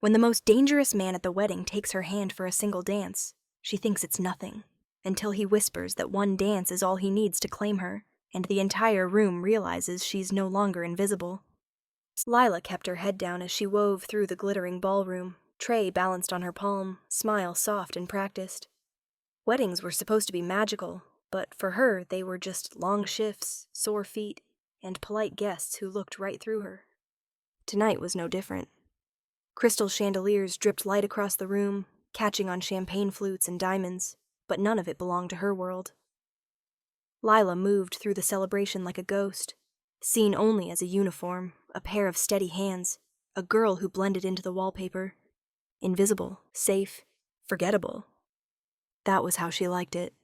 When the most dangerous man at the wedding takes her hand for a single dance, she thinks it's nothing, until he whispers that one dance is all he needs to claim her, and the entire room realizes she's no longer invisible. Lila kept her head down as she wove through the glittering ballroom, tray balanced on her palm, smile soft and practiced. Weddings were supposed to be magical, but for her they were just long shifts, sore feet, and polite guests who looked right through her. Tonight was no different. Crystal chandeliers dripped light across the room, catching on champagne flutes and diamonds, but none of it belonged to her world. Lila moved through the celebration like a ghost, seen only as a uniform, a pair of steady hands, a girl who blended into the wallpaper. Invisible, safe, forgettable. That was how she liked it.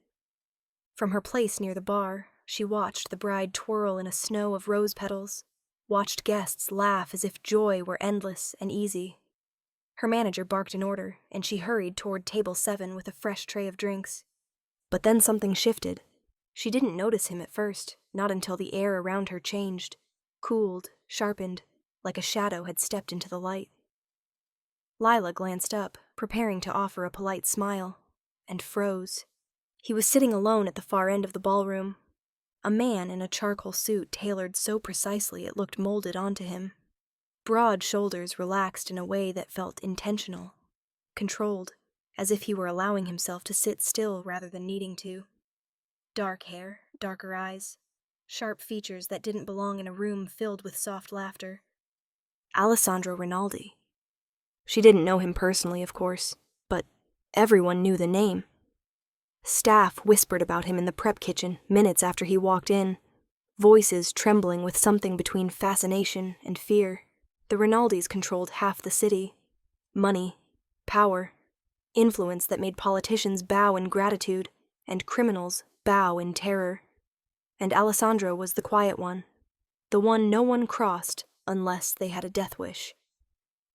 From her place near the bar, she watched the bride twirl in a snow of rose petals, watched guests laugh as if joy were endless and easy. Her manager barked an order, and she hurried toward table 7 with a fresh tray of drinks. But then something shifted. She didn't notice him at first, not until the air around her changed, cooled, sharpened, like a shadow had stepped into the light. Lila glanced up, preparing to offer a polite smile, and froze. He was sitting alone at the far end of the ballroom, a man in a charcoal suit tailored so precisely it looked molded onto him. Broad shoulders relaxed in a way that felt intentional, controlled, as if he were allowing himself to sit still rather than needing to. Dark hair, darker eyes, sharp features that didn't belong in a room filled with soft laughter. Alessandro Rinaldi. She didn't know him personally, of course, but everyone knew the name. Staff whispered about him in the prep kitchen minutes after he walked in, voices trembling with something between fascination and fear. The Rinaldis controlled half the city. Money, power, influence that made politicians bow in gratitude and criminals bow in terror. And Alessandro was the quiet one, the one no one crossed unless they had a death wish.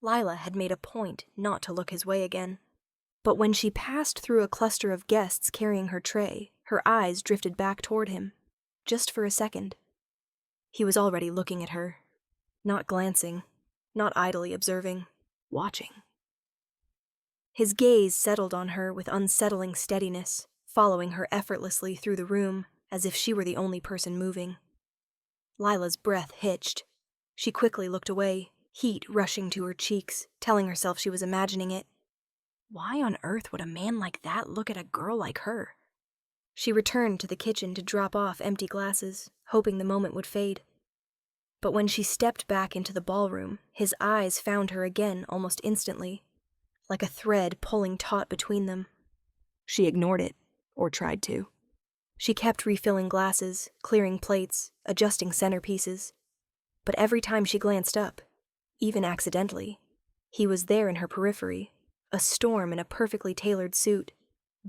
Lila had made a point not to look his way again. But when she passed through a cluster of guests carrying her tray, her eyes drifted back toward him, just for a second. He was already looking at her, not glancing, not idly observing, watching. His gaze settled on her with unsettling steadiness, following her effortlessly through the room, as if she were the only person moving. Lila's breath hitched. She quickly looked away, heat rushing to her cheeks, telling herself she was imagining it. Why on earth would a man like that look at a girl like her? She returned to the kitchen to drop off empty glasses, hoping the moment would fade. But when she stepped back into the ballroom, his eyes found her again almost instantly, like a thread pulling taut between them. She ignored it, or tried to. She kept refilling glasses, clearing plates, adjusting centerpieces. But every time she glanced up, even accidentally, he was there in her periphery, a storm in a perfectly tailored suit,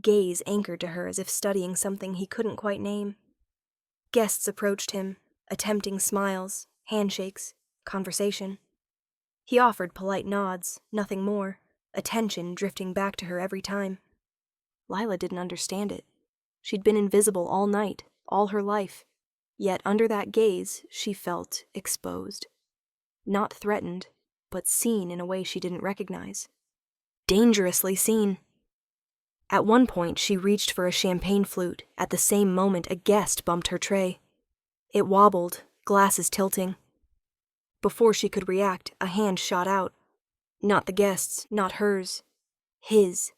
gaze anchored to her as if studying something he couldn't quite name. Guests approached him, attempting smiles, handshakes, conversation. He offered polite nods, nothing more, attention drifting back to her every time. Lila didn't understand it. She'd been invisible all night, all her life, yet under that gaze she felt exposed. Not threatened, but seen in a way she didn't recognize. Dangerously seen. At one point she reached for a champagne flute. At the same moment a guest bumped her tray. It wobbled, glasses tilting. Before she could react, a hand shot out. Not the guest's, not hers. His.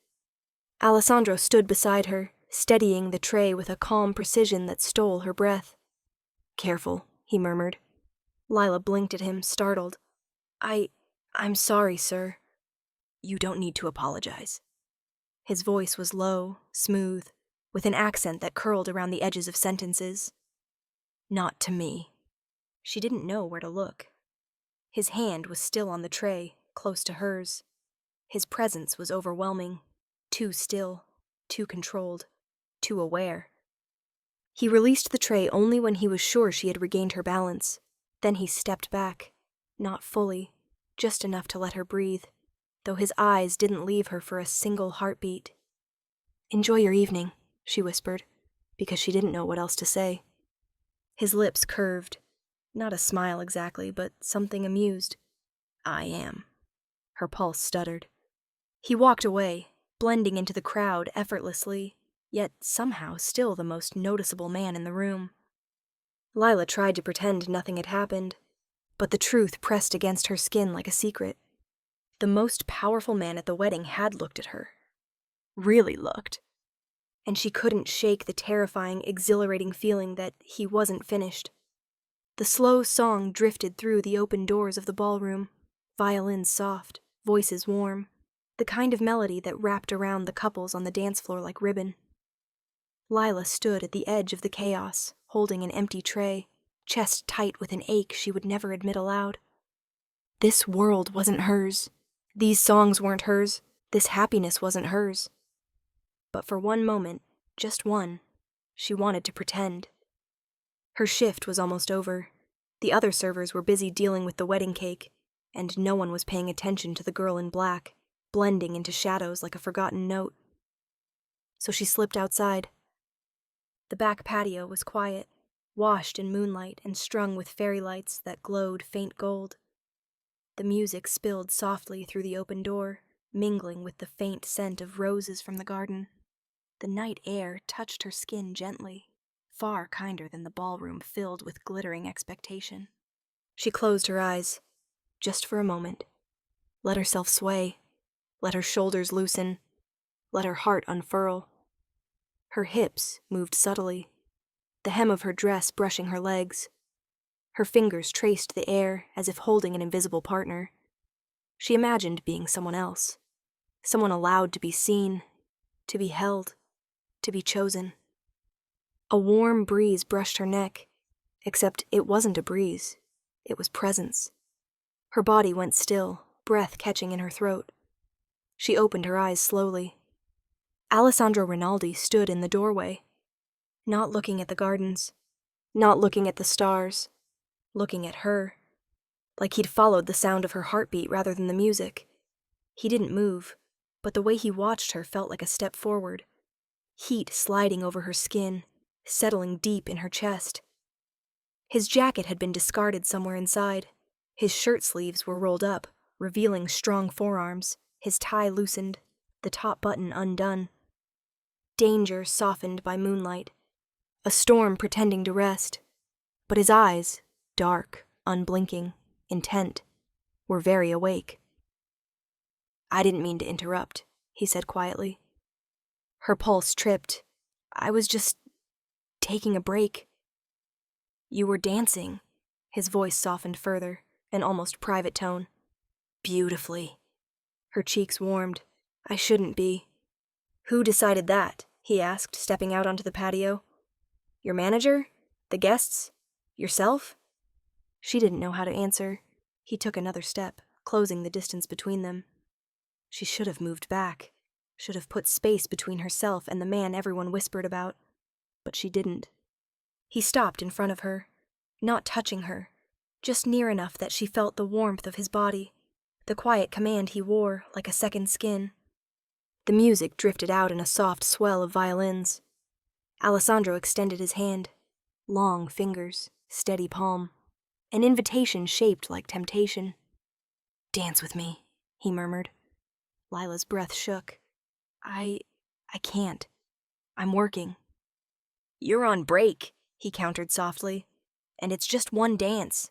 Alessandro stood beside her, steadying the tray with a calm precision that stole her breath. "Careful," he murmured. Lila blinked at him, startled. I'm sorry, sir." "You don't need to apologize." His voice was low, smooth, with an accent that curled around the edges of sentences. "Not to me." She didn't know where to look. His hand was still on the tray, close to hers. His presence was overwhelming, too still, too controlled, too aware. He released the tray only when he was sure she had regained her balance. Then he stepped back, not fully, just enough to let her breathe, though his eyes didn't leave her for a single heartbeat. "Enjoy your evening," she whispered, because she didn't know what else to say. His lips curved. Not a smile exactly, but something amused. "I am." Her pulse stuttered. He walked away, blending into the crowd effortlessly, yet somehow still the most noticeable man in the room. Lila tried to pretend nothing had happened, but the truth pressed against her skin like a secret. The most powerful man at the wedding had looked at her. Really looked. And she couldn't shake the terrifying, exhilarating feeling that he wasn't finished. The slow song drifted through the open doors of the ballroom, violins soft, voices warm, the kind of melody that wrapped around the couples on the dance floor like ribbon. Lila stood at the edge of the chaos, holding an empty tray, chest tight with an ache she would never admit aloud. This world wasn't hers. These songs weren't hers. This happiness wasn't hers. But for one moment, just one, she wanted to pretend. Her shift was almost over. The other servers were busy dealing with the wedding cake, and no one was paying attention to the girl in black, blending into shadows like a forgotten note. So she slipped outside. The back patio was quiet, washed in moonlight and strung with fairy lights that glowed faint gold. The music spilled softly through the open door, mingling with the faint scent of roses from the garden. The night air touched her skin gently, far kinder than the ballroom filled with glittering expectation. She closed her eyes, just for a moment. Let herself sway. Let her shoulders loosen. Let her heart unfurl. Her hips moved subtly, the hem of her dress brushing her legs. Her fingers traced the air as if holding an invisible partner. She imagined being someone else, someone allowed to be seen, to be held, to be chosen. A warm breeze brushed her neck, except it wasn't a breeze, it was presence. Her body went still, breath catching in her throat. She opened her eyes slowly. Alessandro Rinaldi stood in the doorway, not looking at the gardens, not looking at the stars, looking at her, like he'd followed the sound of her heartbeat rather than the music. He didn't move, but the way he watched her felt like a step forward, heat sliding over her skin, settling deep in her chest. His jacket had been discarded somewhere inside. His shirt sleeves were rolled up, revealing strong forearms, his tie loosened, the top button undone. Danger softened by moonlight, a storm pretending to rest, but his eyes, dark, unblinking, intent, were very awake. "I didn't mean to interrupt," he said quietly. Her pulse tripped. "I was just taking a break." "You were dancing." His voice softened further, an almost private tone. "Beautifully." Her cheeks warmed. "I shouldn't be." "Who decided that?" he asked, stepping out onto the patio. "Your manager? The guests? Yourself?" She didn't know how to answer. He took another step, closing the distance between them. She should have moved back, should have put space between herself and the man everyone whispered about. But she didn't. He stopped in front of her, not touching her, just near enough that she felt the warmth of his body, the quiet command he wore like a second skin. The music drifted out in a soft swell of violins. Alessandro extended his hand, long fingers, steady palm, an invitation shaped like temptation. "Dance with me," he murmured. Lila's breath shook. I can't. I'm working." "You're on break," he countered softly, "and it's just one dance."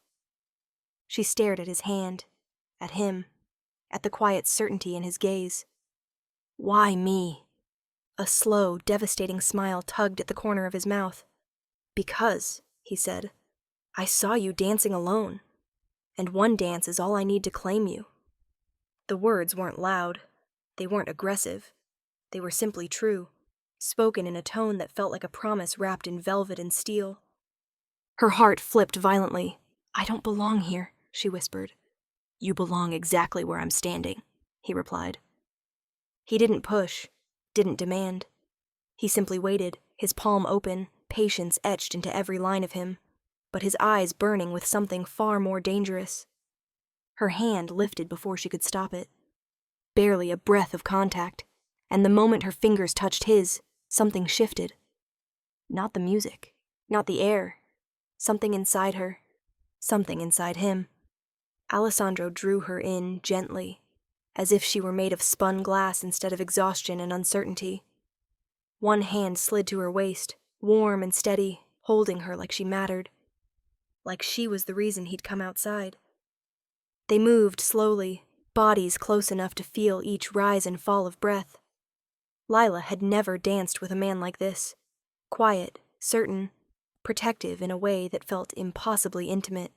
She stared at his hand, at him, at the quiet certainty in his gaze. "Why me?" A slow, devastating smile tugged at the corner of his mouth. "Because," he said, "I saw you dancing alone, and one dance is all I need to claim you." The words weren't loud. They weren't aggressive. They were simply true, spoken in a tone that felt like a promise wrapped in velvet and steel. Her heart flipped violently. "I don't belong here," she whispered. "You belong exactly where I'm standing," he replied. He didn't push, didn't demand. He simply waited, his palm open, patience etched into every line of him, but his eyes burning with something far more dangerous. Her hand lifted before she could stop it. Barely a breath of contact, and the moment her fingers touched his, something shifted. Not the music, not the air. Something inside her, something inside him. Alessandro drew her in gently, as if she were made of spun glass instead of exhaustion and uncertainty. One hand slid to her waist, warm and steady, holding her like she mattered. Like she was the reason he'd come outside. They moved slowly, bodies close enough to feel each rise and fall of breath. Lila had never danced with a man like this. Quiet, certain, protective in a way that felt impossibly intimate.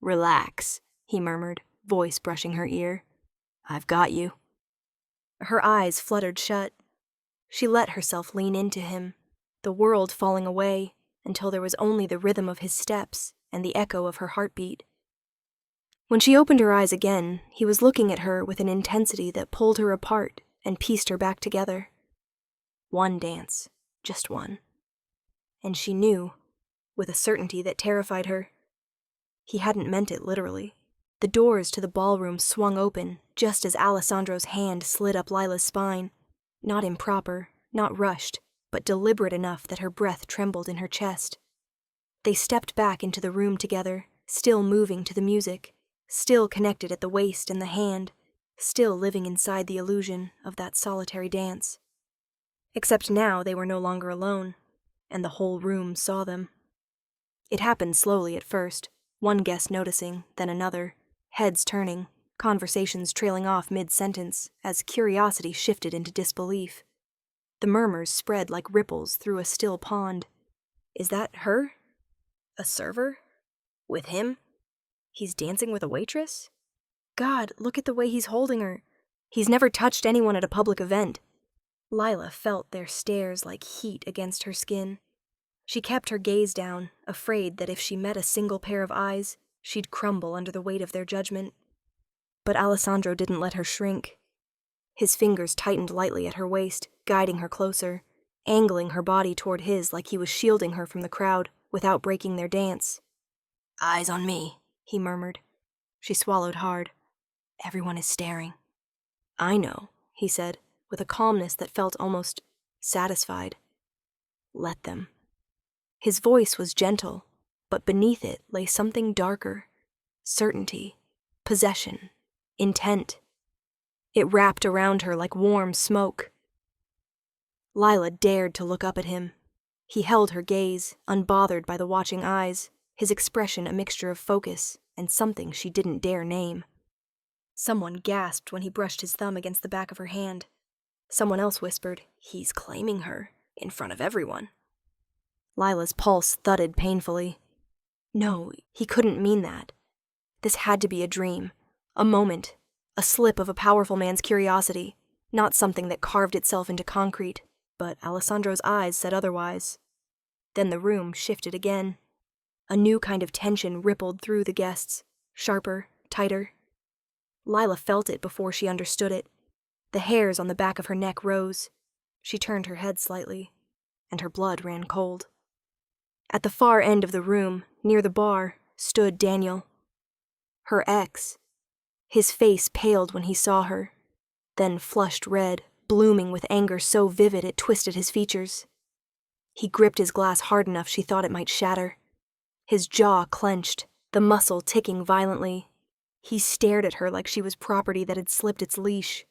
"Relax," he murmured, voice brushing her ear. "I've got you." Her eyes fluttered shut. She let herself lean into him, the world falling away until there was only the rhythm of his steps and the echo of her heartbeat. When she opened her eyes again, he was looking at her with an intensity that pulled her apart and pieced her back together. One dance, just one. And she knew, with a certainty that terrified her. He hadn't meant it literally. The doors to the ballroom swung open just as Alessandro's hand slid up Lila's spine. Not improper, not rushed, but deliberate enough that her breath trembled in her chest. They stepped back into the room together, still moving to the music, still connected at the waist and the hand, still living inside the illusion of that solitary dance. Except now they were no longer alone, and the whole room saw them. It happened slowly at first, one guest noticing, then another, heads turning, conversations trailing off mid-sentence as curiosity shifted into disbelief. The murmurs spread like ripples through a still pond. Is that her? A server? With him? He's dancing with a waitress? God, look at the way he's holding her. He's never touched anyone at a public event. Lila felt their stares like heat against her skin. She kept her gaze down, afraid that if she met a single pair of eyes, she'd crumble under the weight of their judgment. But Alessandro didn't let her shrink. His fingers tightened lightly at her waist, guiding her closer, angling her body toward his like he was shielding her from the crowd without breaking their dance. "Eyes on me," he murmured. She swallowed hard. "Everyone is staring." "I know," he said, with a calmness that felt almost satisfied. "Let them." His voice was gentle, but beneath it lay something darker. Certainty, possession, intent. It wrapped around her like warm smoke. Lila dared to look up at him. He held her gaze, unbothered by the watching eyes, his expression a mixture of focus and something she didn't dare name. Someone gasped when he brushed his thumb against the back of her hand. Someone else whispered, "He's claiming her, in front of everyone." Lila's pulse thudded painfully. No, he couldn't mean that. This had to be a dream, a moment, a slip of a powerful man's curiosity, not something that carved itself into concrete, but Alessandro's eyes said otherwise. Then the room shifted again. A new kind of tension rippled through the guests, sharper, tighter. Lila felt it before she understood it. The hairs on the back of her neck rose. She turned her head slightly, and her blood ran cold. At the far end of the room, near the bar, stood Daniel. Her ex. His face paled when he saw her, then flushed red, blooming with anger so vivid it twisted his features. He gripped his glass hard enough she thought it might shatter. His jaw clenched, the muscle ticking violently. He stared at her like she was property that had slipped its leash.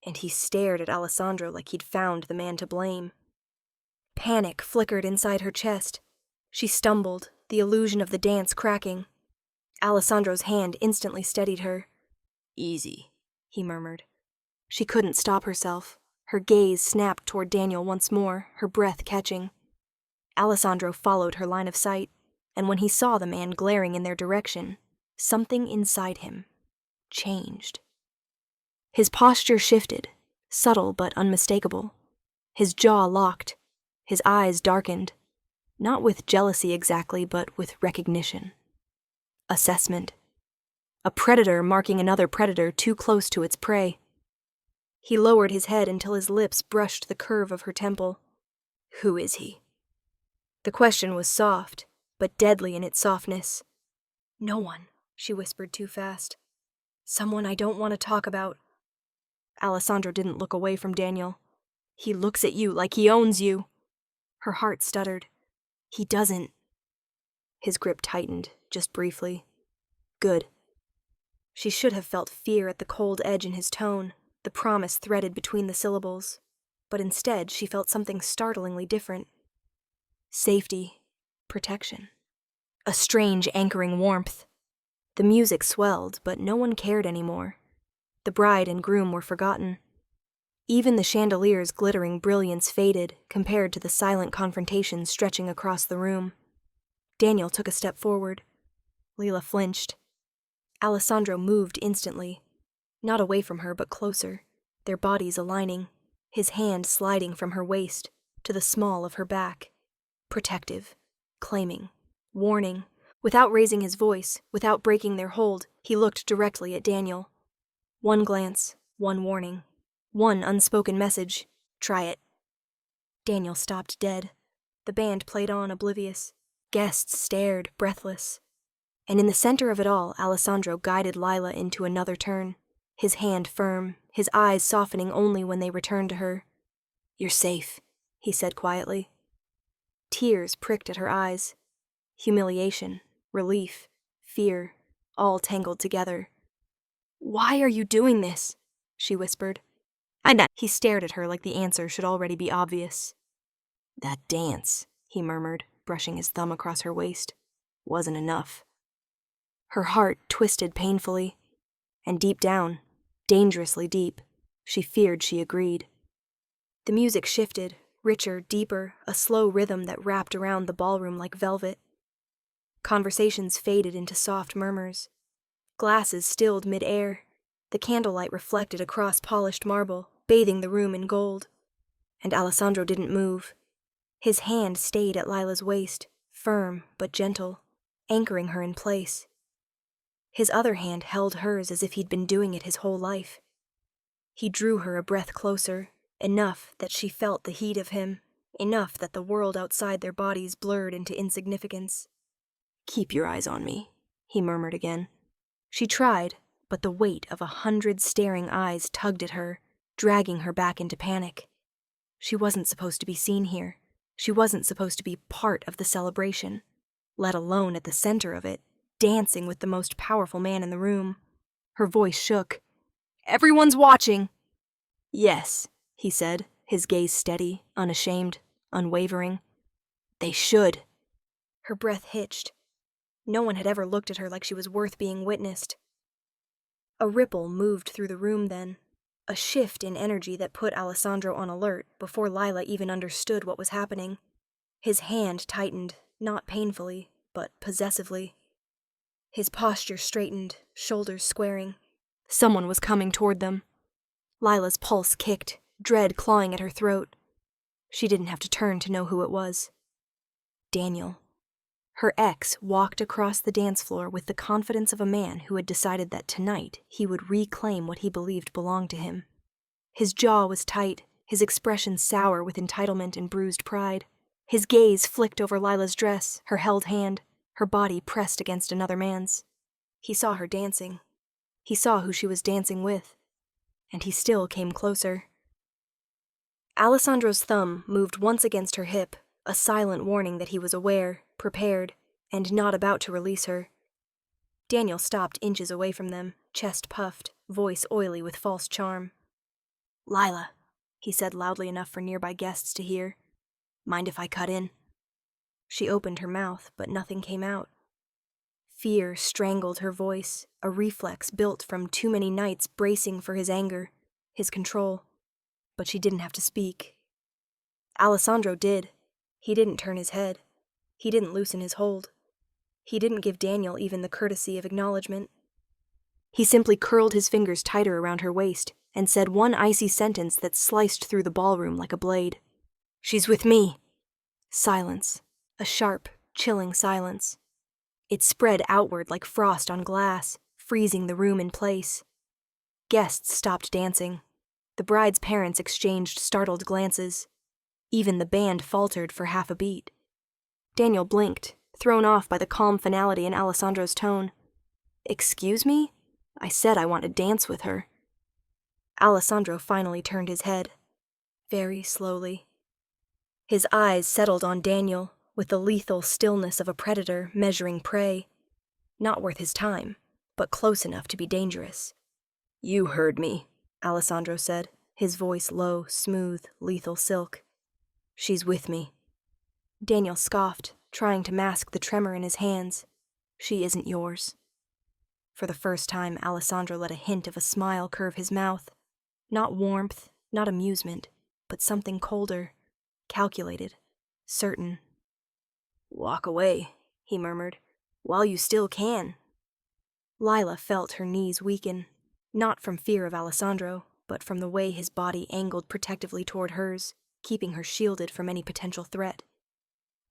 And he stared at Alessandro like he'd found the man to blame. Panic flickered inside her chest. She stumbled, the illusion of the dance cracking. Alessandro's hand instantly steadied her. "Easy," he murmured. She couldn't stop herself. Her gaze snapped toward Daniel once more, her breath catching. Alessandro followed her line of sight, and when he saw the man glaring in their direction, something inside him changed. His posture shifted, subtle but unmistakable. His jaw locked, his eyes darkened, not with jealousy exactly, but with recognition. Assessment. A predator marking another predator too close to its prey. He lowered his head until his lips brushed the curve of her temple. Who is he? The question was soft, but deadly in its softness. No one, she whispered too fast. Someone I don't want to talk about. Alessandro didn't look away from Daniel. He looks at you like he owns you. Her heart stuttered. He doesn't. His grip tightened, just briefly. Good. She should have felt fear at the cold edge in his tone, the promise threaded between the syllables, but instead she felt something startlingly different. Safety, protection. A strange anchoring warmth. The music swelled, but no one cared anymore. The bride and groom were forgotten. Even the chandelier's glittering brilliance faded compared to the silent confrontation stretching across the room. Daniel took a step forward. Leela flinched. Alessandro moved instantly, not away from her but closer, their bodies aligning, his hand sliding from her waist to the small of her back. Protective, claiming, warning. Without raising his voice, without breaking their hold, he looked directly at Daniel. One glance, one warning, one unspoken message. Try it. Daniel stopped dead. The band played on, oblivious. Guests stared, breathless. And in the center of it all, Alessandro guided Lila into another turn, his hand firm, his eyes softening only when they returned to her. "You're safe," he said quietly. Tears pricked at her eyes. Humiliation, relief, fear, all tangled together. "Why are you doing this?" she whispered. He stared at her like the answer should already be obvious. "That dance," he murmured, brushing his thumb across her waist, "wasn't enough." Her heart twisted painfully, and deep down, dangerously deep, she feared she agreed. The music shifted, richer, deeper, a slow rhythm that wrapped around the ballroom like velvet. Conversations faded into soft murmurs. Glasses stilled mid-air. The candlelight reflected across polished marble, bathing the room in gold. And Alessandro didn't move. His hand stayed at Lila's waist, firm but gentle, anchoring her in place. His other hand held hers as if he'd been doing it his whole life. He drew her a breath closer, enough that she felt the heat of him, enough that the world outside their bodies blurred into insignificance. "Keep your eyes on me," he murmured again. She tried, but the weight of 100 staring eyes tugged at her, dragging her back into panic. She wasn't supposed to be seen here. She wasn't supposed to be part of the celebration, let alone at the center of it, dancing with the most powerful man in the room. Her voice shook. "Everyone's watching!" "Yes," he said, his gaze steady, unashamed, unwavering. "They should." Her breath hitched. No one had ever looked at her like she was worth being witnessed. A ripple moved through the room then, a shift in energy that put Alessandro on alert before Lila even understood what was happening. His hand tightened, not painfully, but possessively. His posture straightened, shoulders squaring. Someone was coming toward them. Lila's pulse kicked, dread clawing at her throat. She didn't have to turn to know who it was. Daniel. Her ex walked across the dance floor with the confidence of a man who had decided that tonight he would reclaim what he believed belonged to him. His jaw was tight, his expression sour with entitlement and bruised pride. His gaze flicked over Lila's dress, her held hand, her body pressed against another man's. He saw her dancing. He saw who she was dancing with. And he still came closer. Alessandro's thumb moved once against her hip, a silent warning that he was aware, prepared, and not about to release her. Daniel stopped inches away from them, chest puffed, voice oily with false charm. "Lila," he said loudly enough for nearby guests to hear. "Mind if I cut in?" She opened her mouth, but nothing came out. Fear strangled her voice, a reflex built from too many nights bracing for his anger, his control. But she didn't have to speak. Alessandro did. He didn't turn his head. He didn't loosen his hold. He didn't give Daniel even the courtesy of acknowledgement. He simply curled his fingers tighter around her waist and said one icy sentence that sliced through the ballroom like a blade. "She's with me." Silence. A sharp, chilling silence. It spread outward like frost on glass, freezing the room in place. Guests stopped dancing. The bride's parents exchanged startled glances. Even the band faltered for half a beat. Daniel blinked, thrown off by the calm finality in Alessandro's tone. "Excuse me? I said I want to dance with her." Alessandro finally turned his head, very slowly. His eyes settled on Daniel with the lethal stillness of a predator measuring prey. Not worth his time, but close enough to be dangerous. "You heard me," Alessandro said, his voice low, smooth, lethal silk. "She's with me." Daniel scoffed, trying to mask the tremor in his hands. "She isn't yours." For the first time, Alessandro let a hint of a smile curve his mouth. Not warmth, not amusement, but something colder, calculated, certain. "Walk away," he murmured, "while you still can." Lila felt her knees weaken, not from fear of Alessandro, but from the way his body angled protectively toward hers, keeping her shielded from any potential threat.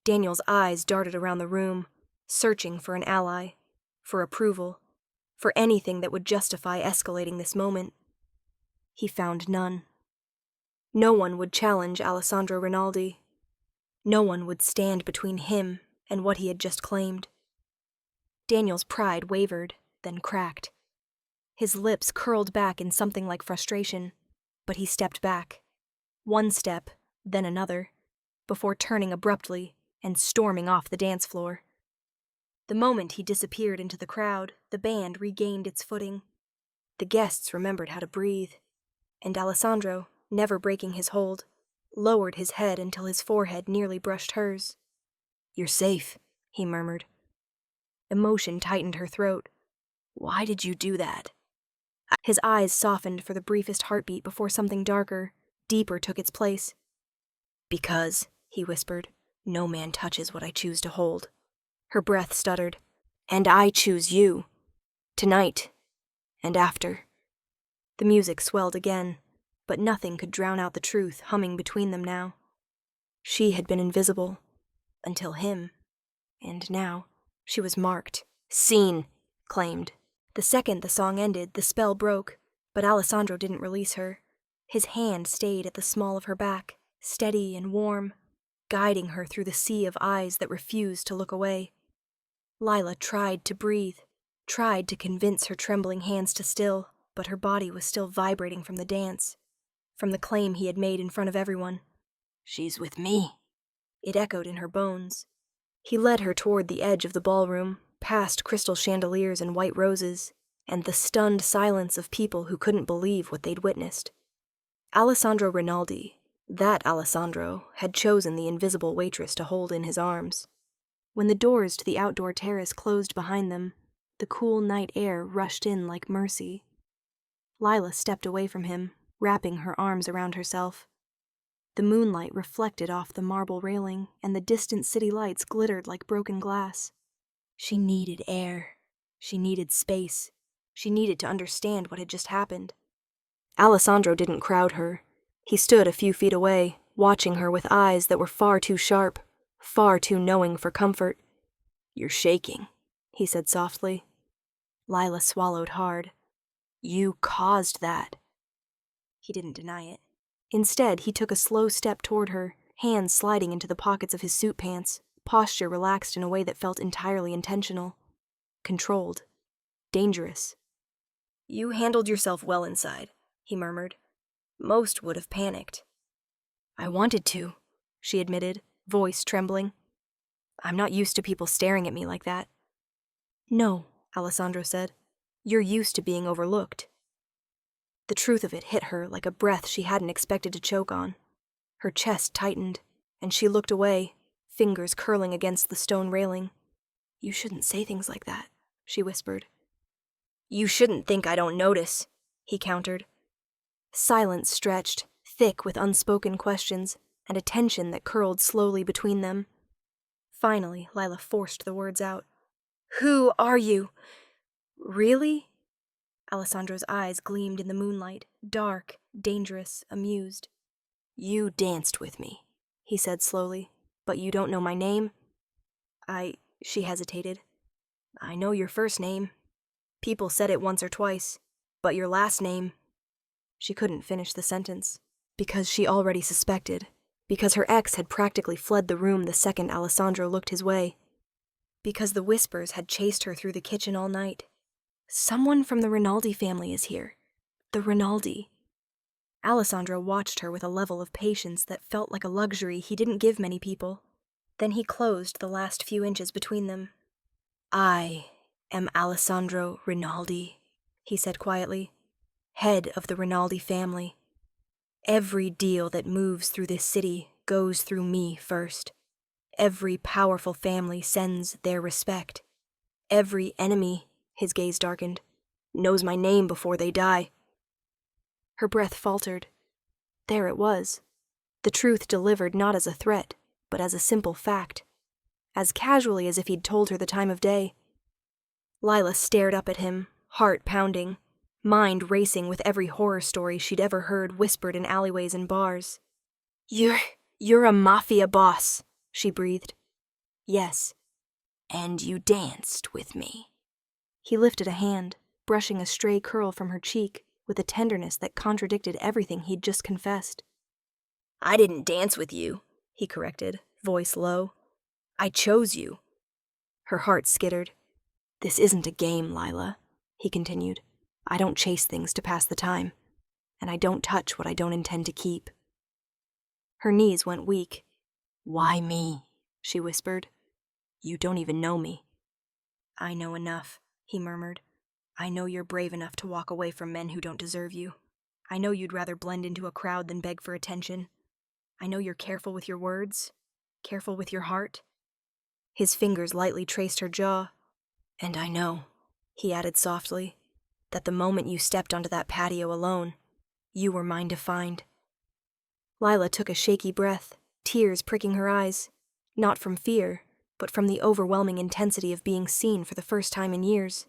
Daniel's eyes darted around the room, searching for an ally, for approval, for anything that would justify escalating this moment. He found none. No one would challenge Alessandro Rinaldi. No one would stand between him and what he had just claimed. Daniel's pride wavered, then cracked. His lips curled back in something like frustration, but he stepped back. One step, then another, before turning abruptly and storming off the dance floor. The moment he disappeared into the crowd, the band regained its footing. The guests remembered how to breathe, and Alessandro, never breaking his hold, lowered his head until his forehead nearly brushed hers. "You're safe," he murmured. Emotion tightened her throat. "Why did you do that?" His eyes softened for the briefest heartbeat before something darker, deeper took its place. "Because," he whispered, "no man touches what I choose to hold." Her breath stuttered. "And I choose you. Tonight. And after." The music swelled again, but nothing could drown out the truth humming between them now. She had been invisible. Until him. And now, she was marked. "Seen," claimed. The second the song ended, the spell broke, but Alessandro didn't release her. His hand stayed at the small of her back, steady and warm, guiding her through the sea of eyes that refused to look away. Lila tried to breathe, tried to convince her trembling hands to still, but her body was still vibrating from the dance, from the claim he had made in front of everyone. "She's with me," it echoed in her bones. He led her toward the edge of the ballroom, past crystal chandeliers and white roses, and the stunned silence of people who couldn't believe what they'd witnessed. Alessandro Rinaldi, that Alessandro, had chosen the invisible waitress to hold in his arms. When the doors to the outdoor terrace closed behind them, the cool night air rushed in like mercy. Lila stepped away from him, wrapping her arms around herself. The moonlight reflected off the marble railing, and the distant city lights glittered like broken glass. She needed air. She needed space. She needed to understand what had just happened. Alessandro didn't crowd her. He stood a few feet away, watching her with eyes that were far too sharp, far too knowing for comfort. "You're shaking," he said softly. Lila swallowed hard. "You caused that." He didn't deny it. Instead, he took a slow step toward her, hands sliding into the pockets of his suit pants, posture relaxed in a way that felt entirely intentional. Controlled. Dangerous. "You handled yourself well inside," he murmured. "Most would have panicked." "I wanted to," she admitted, voice trembling. "I'm not used to people staring at me like that." "No," Alessandro said. "You're used to being overlooked." The truth of it hit her like a breath she hadn't expected to choke on. Her chest tightened, and she looked away, fingers curling against the stone railing. "You shouldn't say things like that," she whispered. "You shouldn't think I don't notice," he countered. Silence stretched, thick with unspoken questions, and a tension that curled slowly between them. Finally, Lila forced the words out. "Who are you? Really?" Alessandro's eyes gleamed in the moonlight, dark, dangerous, amused. "You danced with me," he said slowly, "but you don't know my name?" She hesitated. "I know your first name. People said it once or twice, but your last name..." She couldn't finish the sentence, because she already suspected, because her ex had practically fled the room the second Alessandro looked his way, because the whispers had chased her through the kitchen all night. "Someone from the Rinaldi family is here. The Rinaldi." Alessandro watched her with a level of patience that felt like a luxury he didn't give many people. Then he closed the last few inches between them. "I am Alessandro Rinaldi, he said quietly, head of the Rinaldi family. Every deal that moves through this city goes through me first. Every powerful family sends their respect. Every enemy, his gaze darkened, knows my name before they die. Her breath faltered. There it was. The truth delivered not as a threat, but as a simple fact. As casually as if he'd told her the time of day. Lila stared up at him, heart pounding, mind racing with every horror story she'd ever heard whispered in alleyways and bars. You're a Mafia boss, she breathed. Yes. And you danced with me. He lifted a hand, brushing a stray curl from her cheek with a tenderness that contradicted everything he'd just confessed. I didn't dance with you, he corrected, voice low. I chose you. Her heart skittered. This isn't a game, Lila, he continued. I don't chase things to pass the time, and I don't touch what I don't intend to keep. Her knees went weak. Why me? She whispered. You don't even know me. I know enough, he murmured. I know you're brave enough to walk away from men who don't deserve you. I know you'd rather blend into a crowd than beg for attention. I know you're careful with your words, careful with your heart. His fingers lightly traced her jaw. And I know, he added softly, that the moment you stepped onto that patio alone, you were mine to find. Lila took a shaky breath, tears pricking her eyes, not from fear, but from the overwhelming intensity of being seen for the first time in years.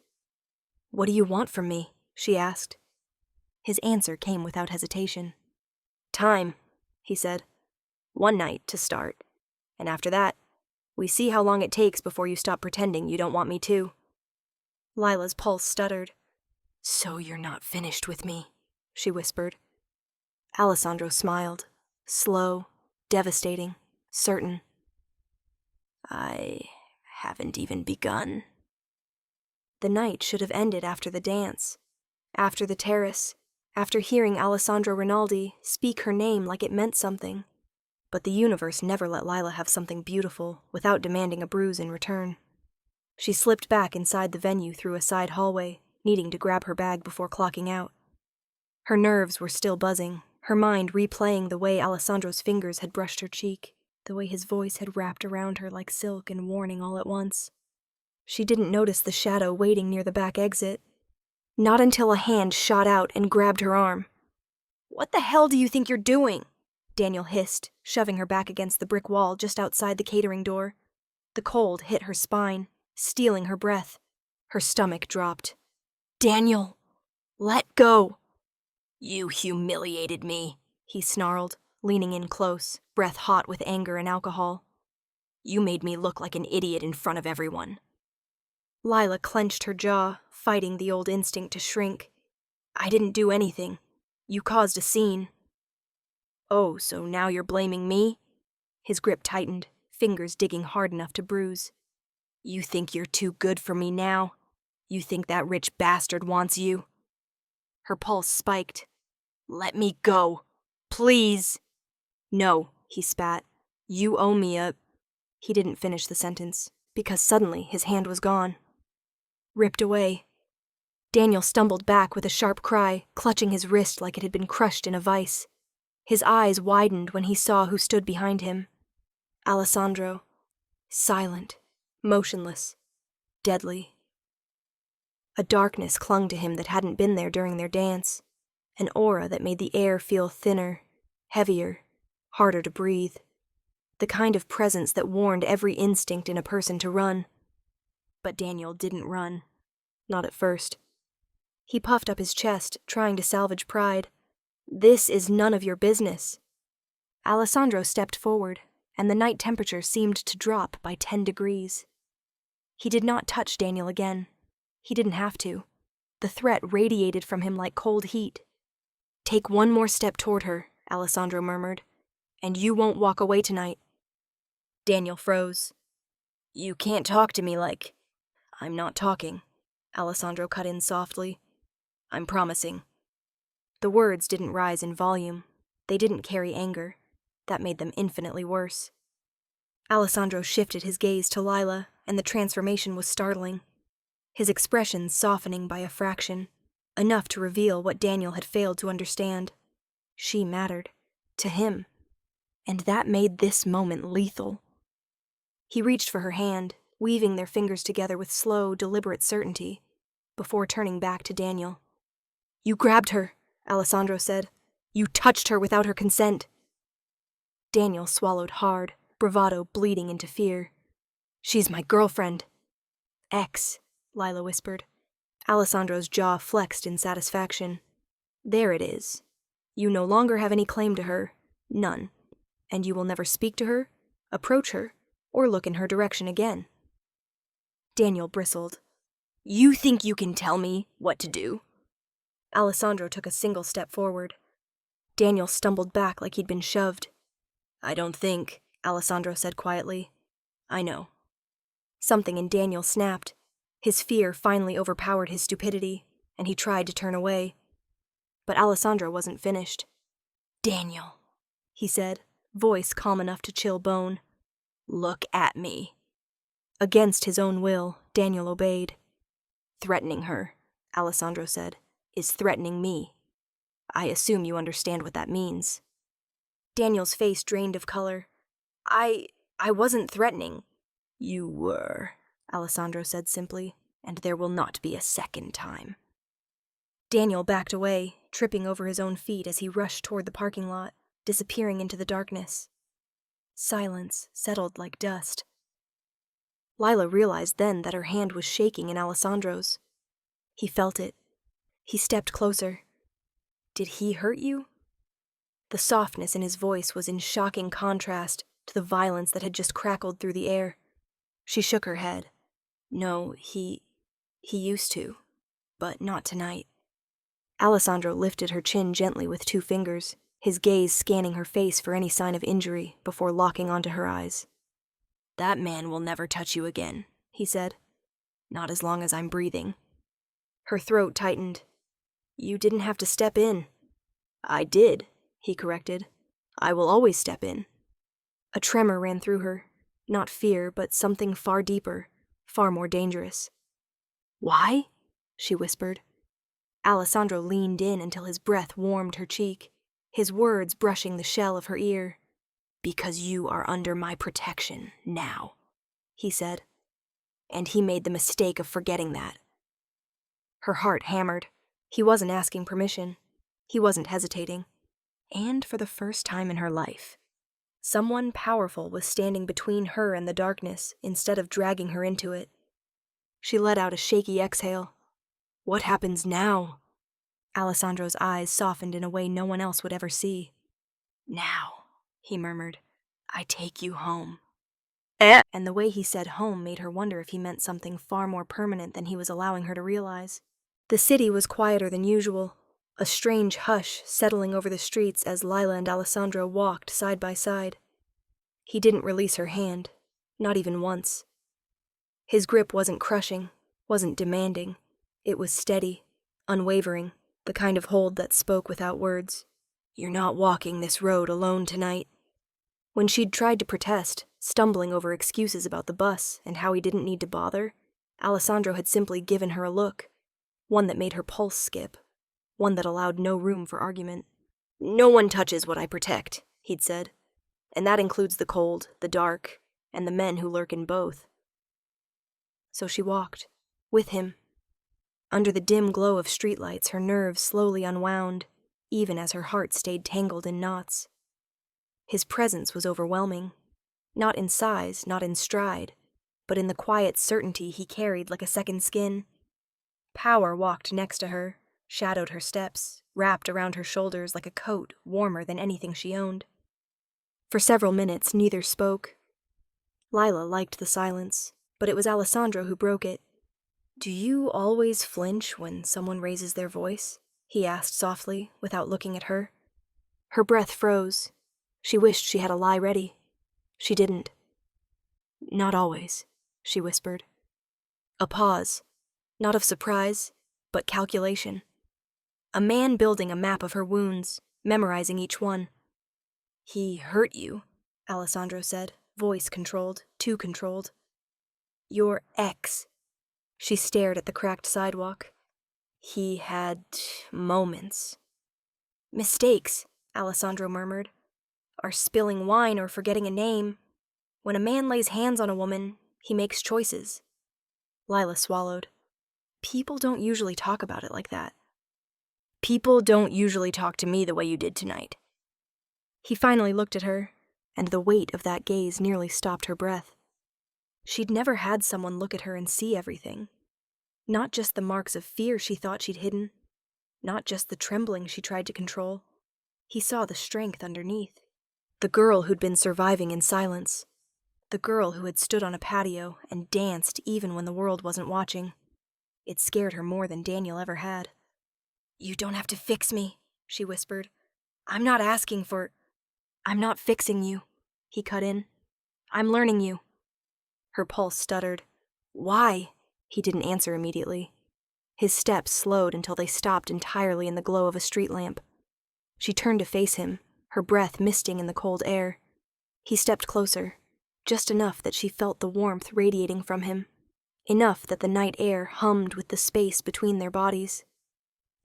What do you want from me? She asked. His answer came without hesitation. Time, he said. One night to start. And after that, we see how long it takes before you stop pretending you don't want me to. Lila's pulse stuttered. So you're not finished with me, she whispered. Alessandro smiled, slow, devastating, certain. I haven't even begun. The night should have ended after the dance, after the terrace, after hearing Alessandro Rinaldi speak her name like it meant something. But the universe never let Lila have something beautiful without demanding a bruise in return. She slipped back inside the venue through a side hallway, needing to grab her bag before clocking out. Her nerves were still buzzing, her mind replaying the way Alessandro's fingers had brushed her cheek, the way his voice had wrapped around her like silk and warning all at once. She didn't notice the shadow waiting near the back exit. Not until a hand shot out and grabbed her arm. What the hell do you think you're doing? Daniel hissed, shoving her back against the brick wall just outside the catering door. The cold hit her spine, stealing her breath. Her stomach dropped. Daniel, let go. You humiliated me, he snarled, leaning in close, breath hot with anger and alcohol. You made me look like an idiot in front of everyone. Lila clenched her jaw, fighting the old instinct to shrink. I didn't do anything. You caused a scene. Oh, so now you're blaming me? His grip tightened, fingers digging hard enough to bruise. You think you're too good for me now? You think that rich bastard wants you? Her pulse spiked. Let me go. Please. No, he spat. You owe me a... He didn't finish the sentence, because suddenly his hand was gone. Ripped away. Daniel stumbled back with a sharp cry, clutching his wrist like it had been crushed in a vice. His eyes widened when he saw who stood behind him. Alessandro. Silent, motionless, deadly. A darkness clung to him that hadn't been there during their dance, an aura that made the air feel thinner, heavier, harder to breathe, the kind of presence that warned every instinct in a person to run. But Daniel didn't run, not at first. He puffed up his chest, trying to salvage pride. This is none of your business. Alessandro stepped forward, and the night temperature seemed to drop by 10 degrees. He did not touch Daniel again. He didn't have to. The threat radiated from him like cold heat. Take one more step toward her, Alessandro murmured, and you won't walk away tonight. Daniel froze. You can't talk to me like... I'm not talking, Alessandro cut in softly. I'm promising. The words didn't rise in volume. They didn't carry anger. That made them infinitely worse. Alessandro shifted his gaze to Lila, and the transformation was startling. his expression softening by a fraction, enough to reveal what Daniel had failed to understand. She mattered. To him. And that made this moment lethal. He reached for her hand, weaving their fingers together with slow, deliberate certainty, before turning back to Daniel. "You grabbed her," Alessandro said. "You touched her without her consent." Daniel swallowed hard, bravado bleeding into fear. "She's my girlfriend." "Ex," Lila whispered. Alessandro's jaw flexed in satisfaction. "There it is. You no longer have any claim to her. None. And you will never speak to her, approach her, or look in her direction again." Daniel bristled. "You think you can tell me what to do?" Alessandro took a single step forward. Daniel stumbled back like he'd been shoved. "I don't think," Alessandro said quietly. "I know." Something in Daniel snapped. His fear finally overpowered his stupidity, and he tried to turn away. But Alessandro wasn't finished. "Daniel," he said, voice calm enough to chill bone. "Look at me." Against his own will, Daniel obeyed. "Threatening her," Alessandro said, "is threatening me. I assume you understand what that means." Daniel's face drained of color. I wasn't threatening." "You were," Alessandro said simply, "and there will not be a second time." Daniel backed away, tripping over his own feet as he rushed toward the parking lot, disappearing into the darkness. Silence settled like dust. Lila realized then that her hand was shaking in Alessandro's. He felt it. He stepped closer. "Did he hurt you?" The softness in his voice was in shocking contrast to the violence that had just crackled through the air. She shook her head. "No, he used to, but not tonight." Alessandro lifted her chin gently with 2 fingers, his gaze scanning her face for any sign of injury before locking onto her eyes. "That man will never touch you again," he said. "Not as long as I'm breathing." Her throat tightened. "You didn't have to step in." "I did," he corrected. "I will always step in." A tremor ran through her, not fear, but something far deeper, far more dangerous. "Why?" she whispered. Alessandro leaned in until his breath warmed her cheek, his words brushing the shell of her ear. "Because you are under my protection now," he said. And he made the mistake of forgetting that. Her heart hammered. He wasn't asking permission. He wasn't hesitating. And for the first time in her life, someone powerful was standing between her and the darkness instead of dragging her into it. She let out a shaky exhale. "What happens now?" Alessandro's eyes softened in a way no one else would ever see. "Now," he murmured, "I take you home." And the way he said home made her wonder if he meant something far more permanent than he was allowing her to realize. The city was quieter than usual, a strange hush settling over the streets as Lila and Alessandro walked side by side. He didn't release her hand, not even once. His grip wasn't crushing, wasn't demanding. It was steady, unwavering, the kind of hold that spoke without words. "You're not walking this road alone tonight." When she'd tried to protest, stumbling over excuses about the bus and how he didn't need to bother, Alessandro had simply given her a look, one that made her pulse skip, one that allowed no room for argument. "No one touches what I protect," he'd said, "and that includes the cold, the dark, and the men who lurk in both." So she walked, with him. Under the dim glow of streetlights, her nerves slowly unwound, even as her heart stayed tangled in knots. His presence was overwhelming, not in size, not in stride, but in the quiet certainty he carried like a second skin. Power walked next to her, shadowed her steps, wrapped around her shoulders like a coat warmer than anything she owned. For several minutes, neither spoke. Lila liked the silence, but it was Alessandro who broke it. "Do you always flinch when someone raises their voice?" he asked softly, without looking at her. Her breath froze. She wished she had a lie ready. She didn't. "Not always," she whispered. A pause, not of surprise, but calculation. A man building a map of her wounds, memorizing each one. "He hurt you," Alessandro said, voice controlled, too controlled. "Your ex." She stared at the cracked sidewalk. He had moments. Mistakes, Alessandro murmured. Are spilling wine or forgetting a name. When a man lays hands on a woman, he makes choices. Lila swallowed. People don't usually talk about it like that. People don't usually talk to me the way you did tonight. He finally looked at her, and the weight of that gaze nearly stopped her breath. She'd never had someone look at her and see everything. Not just the marks of fear she thought she'd hidden. Not just the trembling she tried to control. He saw the strength underneath. The girl who'd been surviving in silence. The girl who had stood on a patio and danced even when the world wasn't watching. It scared her more than Daniel ever had. "You don't have to fix me," she whispered. I'm not fixing you," he cut in. "I'm learning you." Her pulse stuttered. "Why?" He didn't answer immediately. His steps slowed until they stopped entirely in the glow of a street lamp. She turned to face him, her breath misting in the cold air. He stepped closer, just enough that she felt the warmth radiating from him, enough that the night air hummed with the space between their bodies.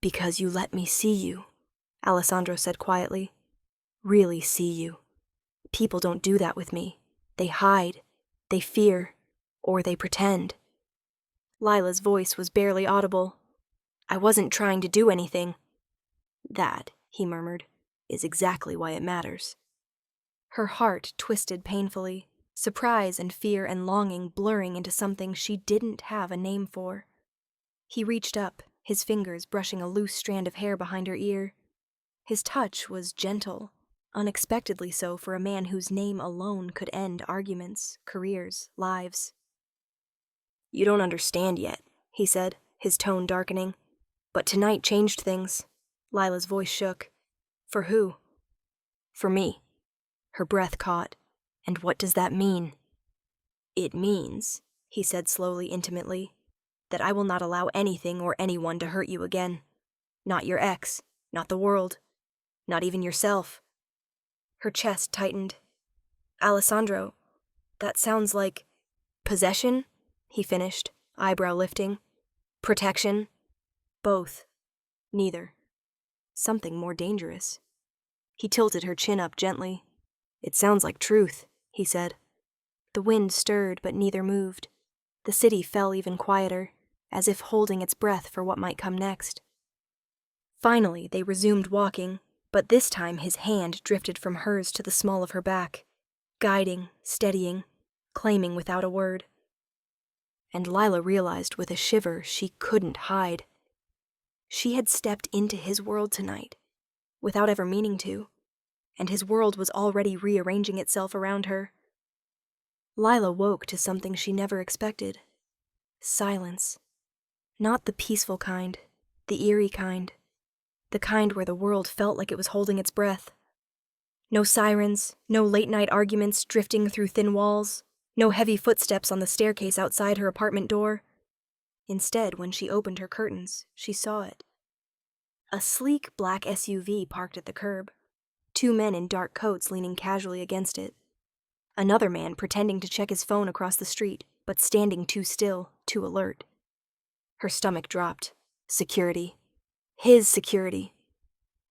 "Because you let me see you," Alessandro said quietly. "Really see you. People don't do that with me. They hide, they fear, or they pretend." Lila's voice was barely audible. "I wasn't trying to do anything." "That," he murmured, "is exactly why it matters." Her heart twisted painfully, surprise and fear and longing blurring into something she didn't have a name for. He reached up, his fingers brushing a loose strand of hair behind her ear. His touch was gentle, unexpectedly so for a man whose name alone could end arguments, careers, lives. "You don't understand yet," he said, his tone darkening. "But tonight changed things." Lila's voice shook. "For who?" "For me." Her breath caught. "And what does that mean?" "It means," he said slowly, intimately, "that I will not allow anything or anyone to hurt you again. Not your ex, not the world, not even yourself." Her chest tightened. "Alessandro, that sounds like possession," he finished, eyebrow lifting. "Protection." "Both. Neither. Something more dangerous." He tilted her chin up gently. "It sounds like truth," he said. The wind stirred, but neither moved. The city fell even quieter, as if holding its breath for what might come next. Finally, they resumed walking, but this time his hand drifted from hers to the small of her back, guiding, steadying, claiming without a word. And Lila realized with a shiver she couldn't hide. She had stepped into his world tonight, without ever meaning to, and his world was already rearranging itself around her. Lila woke to something she never expected. Silence. Not the peaceful kind, the eerie kind. The kind where the world felt like it was holding its breath. No sirens, no late-night arguments drifting through thin walls, no heavy footsteps on the staircase outside her apartment door. Instead, when she opened her curtains, she saw it. A sleek black SUV parked at the curb, 2 men in dark coats leaning casually against it. Another man pretending to check his phone across the street, but standing too still, too alert. Her stomach dropped. Security. His security.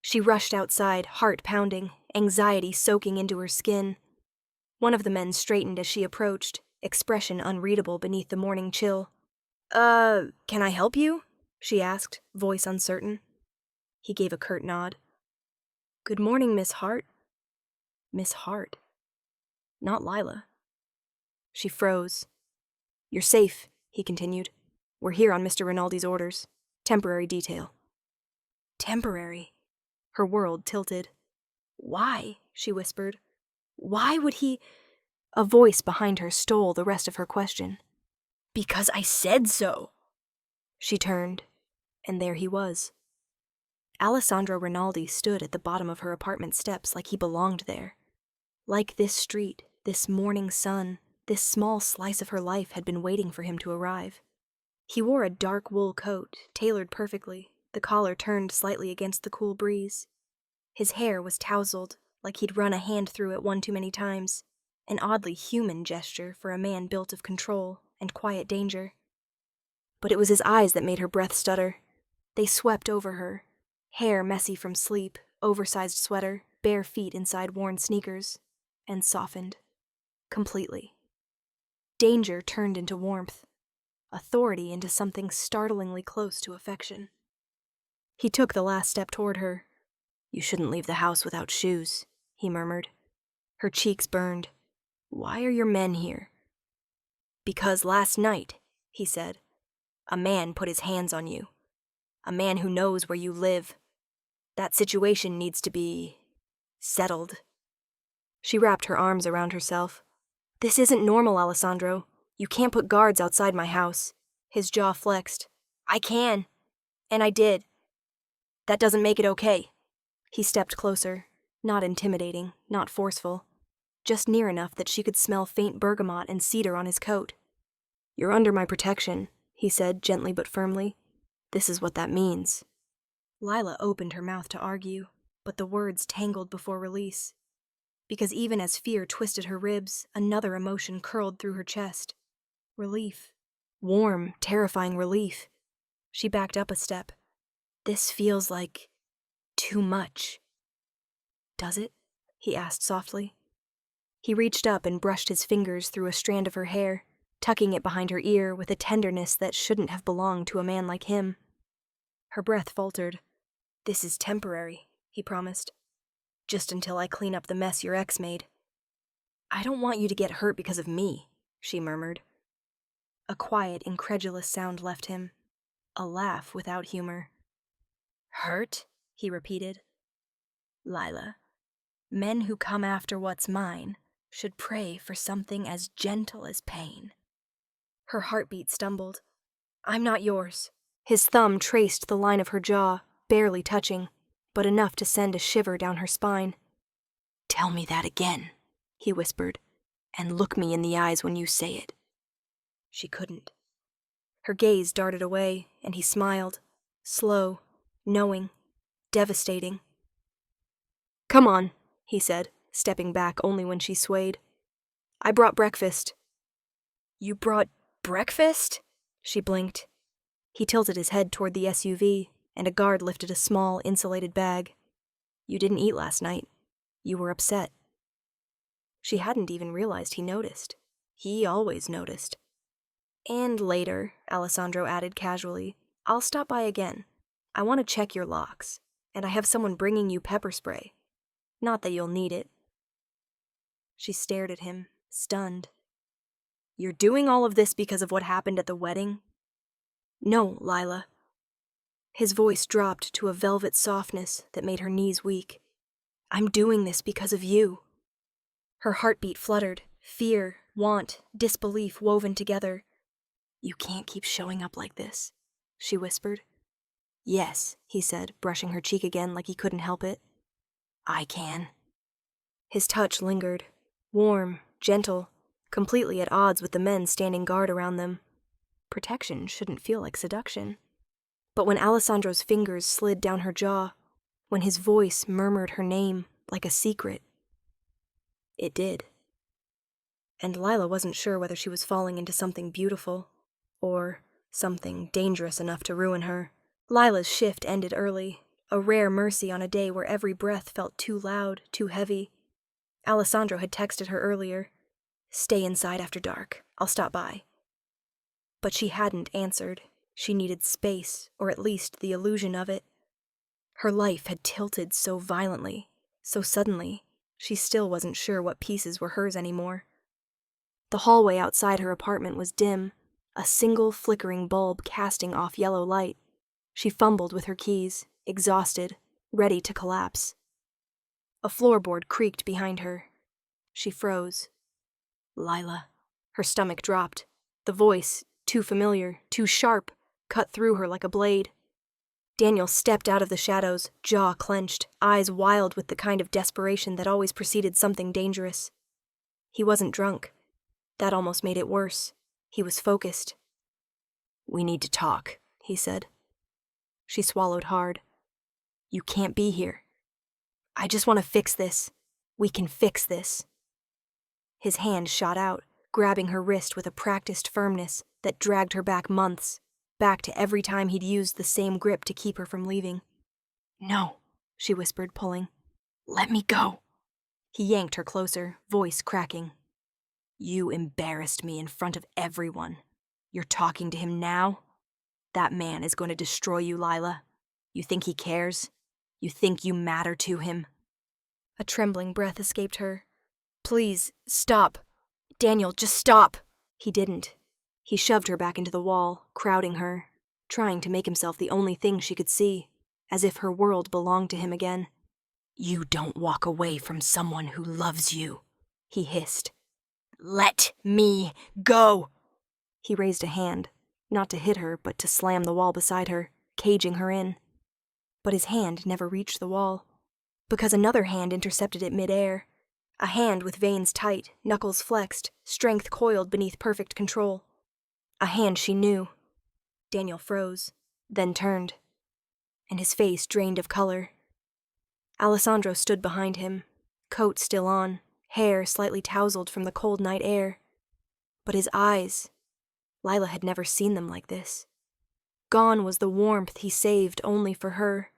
She rushed outside, heart pounding, anxiety soaking into her skin. One of the men straightened as she approached, expression unreadable beneath the morning chill. Can I help you?" she asked, voice uncertain. He gave a curt nod. "Good morning, Miss Hart." Miss Hart. Not Lila. She froze. "You're safe," he continued. "We're here on Mr. Rinaldi's orders. Temporary detail." Temporary. Her world tilted. "Why?" she whispered. "Why would he—" A voice behind her stole the rest of her question. "Because I said so." She turned, and there he was. Alessandro Rinaldi stood at the bottom of her apartment steps like he belonged there. Like this street, this morning sun, this small slice of her life had been waiting for him to arrive. He wore a dark wool coat, tailored perfectly, the collar turned slightly against the cool breeze. His hair was tousled, like he'd run a hand through it one too many times, an oddly human gesture for a man built of control and quiet danger. But it was his eyes that made her breath stutter. They swept over her, hair messy from sleep, oversized sweater, bare feet inside worn sneakers, and softened. Completely. Danger turned into warmth. Authority into something startlingly close to affection. He took the last step toward her. "You shouldn't leave the house without shoes," he murmured. Her cheeks burned. "Why are your men here?" "Because last night," he said, "a man put his hands on you. A man who knows where you live. That situation needs to be settled." She wrapped her arms around herself. "This isn't normal, Alessandro. You can't put guards outside my house." His jaw flexed. "I can. And I did. That doesn't make it okay." He stepped closer, not intimidating, not forceful, just near enough that she could smell faint bergamot and cedar on his coat. "You're under my protection," he said gently but firmly. "This is what that means." Lila opened her mouth to argue, but the words tangled before release. Because even as fear twisted her ribs, another emotion curled through her chest. Relief. Warm, terrifying relief. She backed up a step. "This feels like too much." "Does it?" he asked softly. He reached up and brushed his fingers through a strand of her hair, tucking it behind her ear with a tenderness that shouldn't have belonged to a man like him. Her breath faltered. "This is temporary," he promised. "Just until I clean up the mess your ex made." "I don't want you to get hurt because of me," she murmured. A quiet, incredulous sound left him. A laugh without humor. "Hurt?" he repeated. "Lila, men who come after what's mine should pray for something as gentle as pain." Her heartbeat stumbled. "I'm not yours." His thumb traced the line of her jaw, barely touching, but enough to send a shiver down her spine. "Tell me that again," he whispered, "and look me in the eyes when you say it." She couldn't. Her gaze darted away, and he smiled, slow, knowing, devastating. "Come on," he said, stepping back only when she swayed. "I brought breakfast." "You brought breakfast?" She blinked. He tilted his head toward the SUV, and a guard lifted a small, insulated bag. "You didn't eat last night. You were upset." She hadn't even realized he noticed. He always noticed. "And later," Alessandro added casually, "I'll stop by again. I want to check your locks, and I have someone bringing you pepper spray. Not that you'll need it." She stared at him, stunned. "You're doing all of this because of what happened at the wedding?" "No, Lila." His voice dropped to a velvet softness that made her knees weak. "I'm doing this because of you." Her heartbeat fluttered, fear, want, disbelief woven together. "You can't keep showing up like this," she whispered. "Yes," he said, brushing her cheek again like he couldn't help it. "I can." His touch lingered, warm, gentle, completely at odds with the men standing guard around them. Protection shouldn't feel like seduction. But when Alessandro's fingers slid down her jaw, when his voice murmured her name like a secret, it did. And Lila wasn't sure whether she was falling into something beautiful, or something dangerous enough to ruin her. Lila's shift ended early, a rare mercy on a day where every breath felt too loud, too heavy. Alessandro had texted her earlier, "Stay inside after dark, I'll stop by." But she hadn't answered. She needed space, or at least the illusion of it. Her life had tilted so violently, so suddenly, she still wasn't sure what pieces were hers anymore. The hallway outside her apartment was dim, a single flickering bulb casting off yellow light. She fumbled with her keys, exhausted, ready to collapse. A floorboard creaked behind her. She froze. "Lila." Her stomach dropped. The voice, too familiar, too sharp, cut through her like a blade. Daniel stepped out of the shadows, jaw clenched, eyes wild with the kind of desperation that always preceded something dangerous. He wasn't drunk. That almost made it worse. He was focused. "We need to talk," he said. She swallowed hard. "You can't be here." "I just want to fix this. We can fix this." His hand shot out, grabbing her wrist with a practiced firmness that dragged her back months. back to every time he'd used the same grip to keep her from leaving. "No," she whispered, pulling. "Let me go." He yanked her closer, voice cracking. "You embarrassed me in front of everyone. You're talking to him now? That man is going to destroy you, Lila. You think he cares? You think you matter to him?" A trembling breath escaped her. "Please, stop. Daniel, just stop." He didn't. He shoved her back into the wall, crowding her, trying to make himself the only thing she could see, as if her world belonged to him again. "You don't walk away from someone who loves you," he hissed. "Let me go!" He raised a hand, not to hit her, but to slam the wall beside her, caging her in. But his hand never reached the wall, because another hand intercepted it midair. A hand with veins tight, knuckles flexed, strength coiled beneath perfect control. A hand she knew. Daniel froze, then turned, and his face drained of color. Alessandro stood behind him, coat still on, hair slightly tousled from the cold night air. But his eyes, Lila had never seen them like this. Gone was the warmth he saved only for her.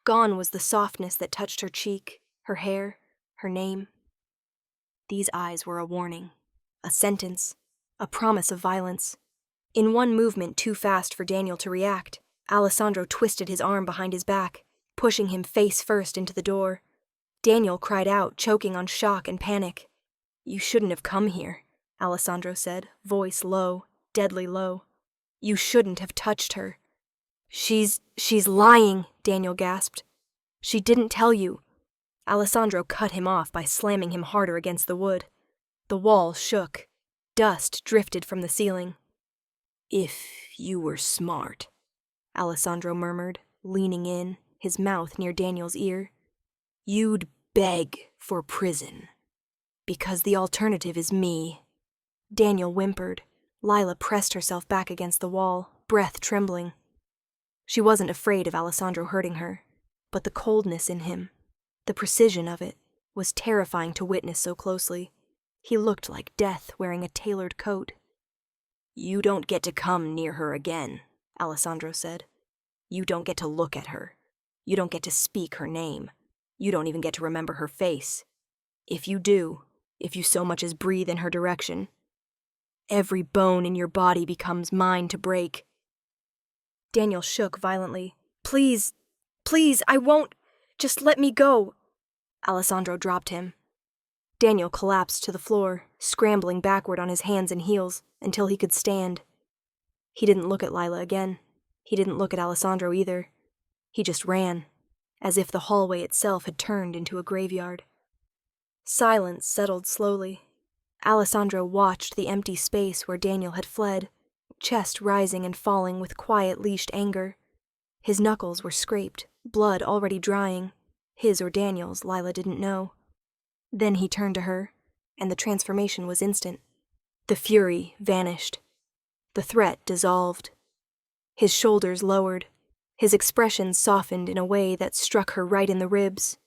Gone was the softness that touched her cheek, her hair, her name. These eyes were a warning, a sentence, a promise of violence. In one movement too fast for Daniel to react, Alessandro twisted his arm behind his back, pushing him face first into the door. Daniel cried out, choking on shock and panic. "You shouldn't have come here," Alessandro said, voice low, deadly low. "You shouldn't have touched her." She's lying," Daniel gasped. "She didn't tell you." Alessandro cut him off by slamming him harder against the wood. The wall shook. Dust drifted from the ceiling. "If you were smart," Alessandro murmured, leaning in, his mouth near Daniel's ear, "you'd beg for prison. Because the alternative is me." Daniel whimpered. Lila pressed herself back against the wall, breath trembling. She wasn't afraid of Alessandro hurting her, but the coldness in him, the precision of it, was terrifying to witness so closely. He looked like death wearing a tailored coat. "You don't get to come near her again," Alessandro said. "You don't get to look at her. You don't get to speak her name. You don't even get to remember her face. If you do, if you so much as breathe in her direction, every bone in your body becomes mine to break." Daniel shook violently. Please, I won't. Just let me go." Alessandro dropped him. Daniel collapsed to the floor, scrambling backward on his hands and heels until he could stand. He didn't look at Lila again. He didn't look at Alessandro either. He just ran, as if the hallway itself had turned into a graveyard. Silence settled slowly. Alessandro watched the empty space where Daniel had fled, chest rising and falling with quiet, leashed anger. His knuckles were scraped, blood already drying. His or Daniel's, Lila didn't know. Then he turned to her, and the transformation was instant. The fury vanished. The threat dissolved. His shoulders lowered. His expression softened in a way that struck her right in the ribs.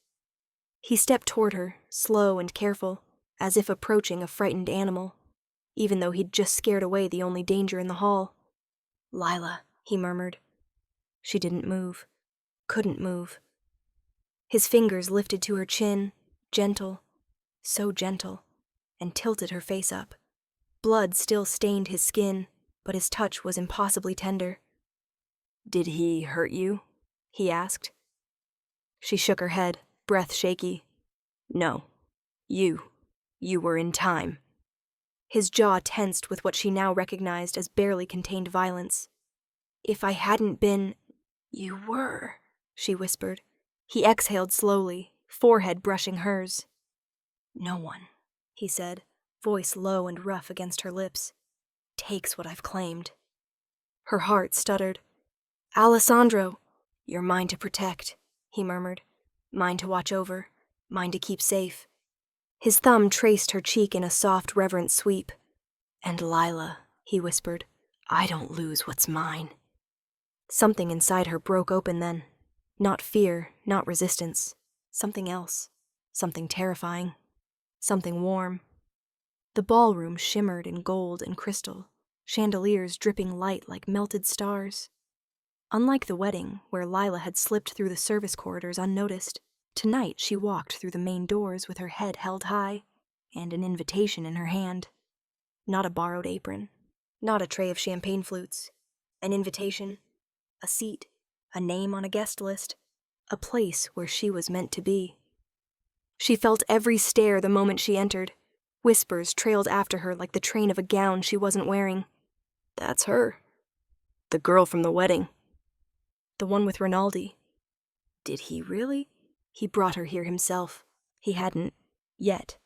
He stepped toward her, slow and careful, as if approaching a frightened animal, even though he'd just scared away the only danger in the hall. "Lila," he murmured. She didn't move. Couldn't move. His fingers lifted to her chin, gentle, so gentle, and tilted her face up. Blood still stained his skin, but his touch was impossibly tender. "Did he hurt you?" he asked. She shook her head, breath shaky. "No. You were in time." His jaw tensed with what she now recognized as barely contained violence. "If I hadn't been—" "You were," she whispered. He exhaled slowly, forehead brushing hers. "No one," he said, voice low and rough against her lips, "takes what I've claimed." Her heart stuttered. "Alessandro!" "You're mine to protect," he murmured. "Mine to watch over, mine to keep safe." His thumb traced her cheek in a soft, reverent sweep. "And Lila," he whispered, "I don't lose what's mine." Something inside her broke open then. Not fear, not resistance. Something else. Something terrifying. Something warm. The ballroom shimmered in gold and crystal. chandeliers dripping light like melted stars. Unlike the wedding, where Lila had slipped through the service corridors unnoticed, tonight she walked through the main doors with her head held high and an invitation in her hand. Not a borrowed apron, not a tray of champagne flutes. An invitation, a seat, a name on a guest list, a place where she was meant to be. She felt every stare the moment she entered. Whispers trailed after her like the train of a gown she wasn't wearing. That's her. The girl from the wedding. The one with Rinaldi. Did he really? He brought her here himself. He hadn't, yet.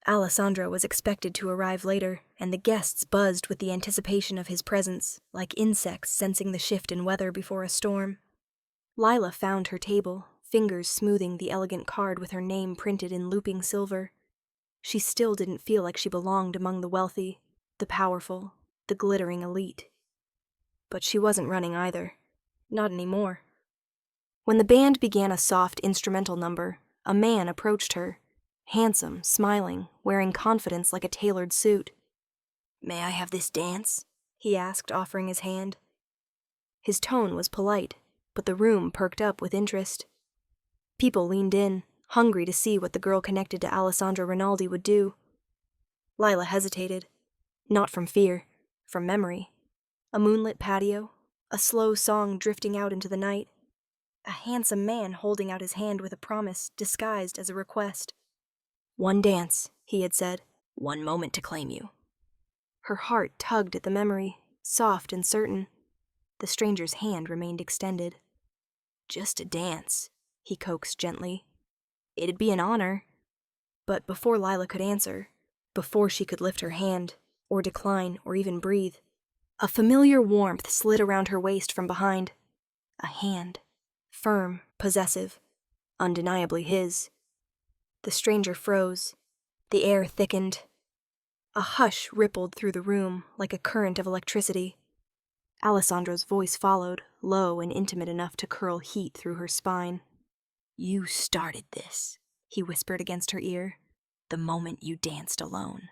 Alessandro was expected to arrive later, and the guests buzzed with the anticipation of his presence, like insects sensing the shift in weather before a storm. Lila found her table, fingers smoothing the elegant card with her name printed in looping silver. She still didn't feel like she belonged among the wealthy, the powerful, the glittering elite. But she wasn't running either. Not anymore. When the band began a soft instrumental number, a man approached her, handsome, smiling, wearing confidence like a tailored suit. "May I have this dance?" he asked, offering his hand. His tone was polite, but the room perked up with interest. People leaned in, hungry to see what the girl connected to Alessandro Rinaldi would do. Lila hesitated, not from fear, from memory. A moonlit patio, a slow song drifting out into the night, a handsome man holding out his hand with a promise disguised as a request. "One dance," he had said, "one moment to claim you." Her heart tugged at the memory, soft and certain. The stranger's hand remained extended. "Just a dance," he coaxed gently. "It'd be an honor." But before Lila could answer, before she could lift her hand, or decline, or even breathe, a familiar warmth slid around her waist from behind. A hand, firm, possessive, undeniably his. The stranger froze. The air thickened. A hush rippled through the room like a current of electricity. Alessandro's voice followed, low and intimate enough to curl heat through her spine. "You started this," he whispered against her ear, "the moment you danced alone."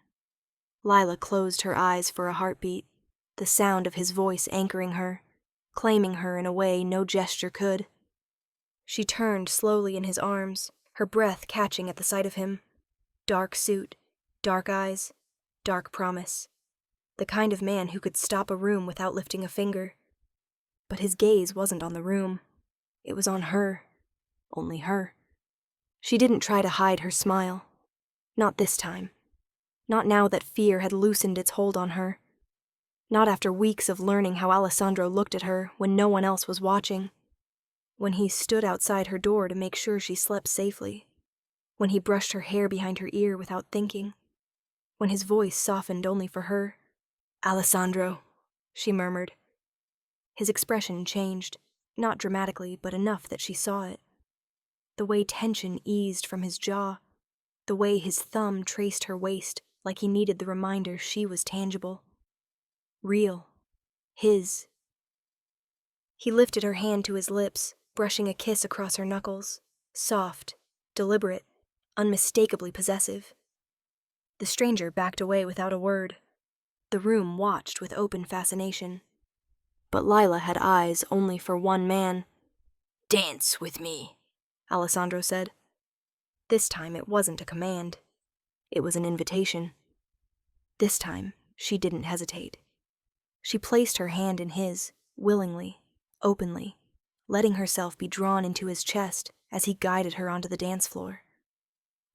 Lila closed her eyes for a heartbeat, the sound of his voice anchoring her, claiming her in a way no gesture could. She turned slowly in his arms, her breath catching at the sight of him. Dark suit, dark eyes, dark promise. The kind of man who could stop a room without lifting a finger. But his gaze wasn't on the room. It was on her. Only her. She didn't try to hide her smile. Not this time. Not now that fear had loosened its hold on her. Not after weeks of learning how Alessandro looked at her when no one else was watching. When he stood outside her door to make sure she slept safely. When he brushed her hair behind her ear without thinking. When his voice softened only for her. "Alessandro," she murmured. His expression changed, not dramatically, but enough that she saw it. The way tension eased from his jaw. The way his thumb traced her waist like he needed the reminder she was tangible. Real. His. He lifted her hand to his lips, brushing a kiss across her knuckles. Soft, deliberate, unmistakably possessive. The stranger backed away without a word. The room watched with open fascination. But Lila had eyes only for one man. "Dance with me," Alessandro said. This time it wasn't a command. It was an invitation. This time she didn't hesitate. She placed her hand in his, willingly, openly, letting herself be drawn into his chest as he guided her onto the dance floor.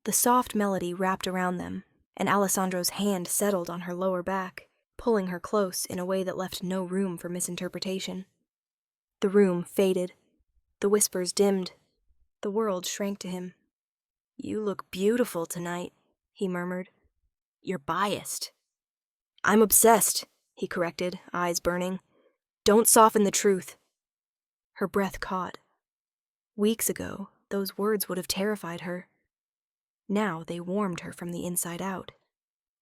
The soft melody wrapped around them, and Alessandro's hand settled on her lower back, pulling her close in a way that left no room for misinterpretation. The room faded. The whispers dimmed. The world shrank to him. "You look beautiful tonight," he murmured. "You're biased." "I'm obsessed," he corrected, eyes burning. "Don't soften the truth." Her breath caught. Weeks ago, those words would have terrified her. Now they warmed her from the inside out.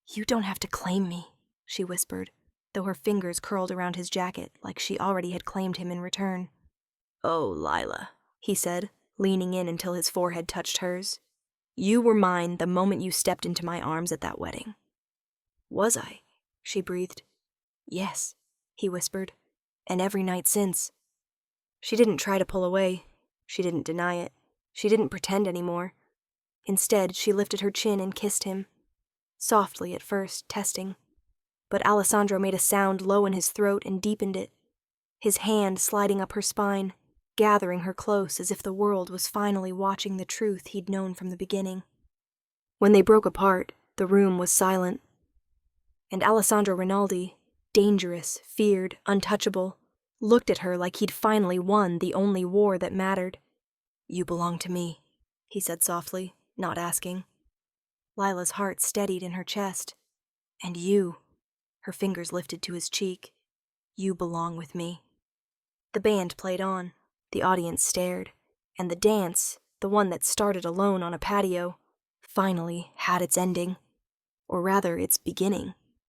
"You don't have to claim me," she whispered, though her fingers curled around his jacket like she already had claimed him in return. "Oh, Lila," he said, leaning in until his forehead touched hers. "You were mine the moment you stepped into my arms at that wedding." "Was I?" she breathed. Yes, he whispered, and every night since. She didn't try to pull away. She didn't deny it. She didn't pretend anymore. Instead, she lifted her chin and kissed him. Softly at first, testing. But Alessandro made a sound low in his throat and deepened it, his hand sliding up her spine, gathering her close as if the world was finally watching the truth he'd known from the beginning. When they broke apart, the room was silent. And Alessandro Rinaldi, dangerous, feared, untouchable, looked at her like he'd finally won the only war that mattered. "You belong to me," he said softly, not asking. Lila's heart steadied in her chest. "And you," her fingers lifted to his cheek, "you belong with me." The band played on, the audience stared, and the dance, the one that started alone on a patio, finally had its ending. Or rather, its beginning.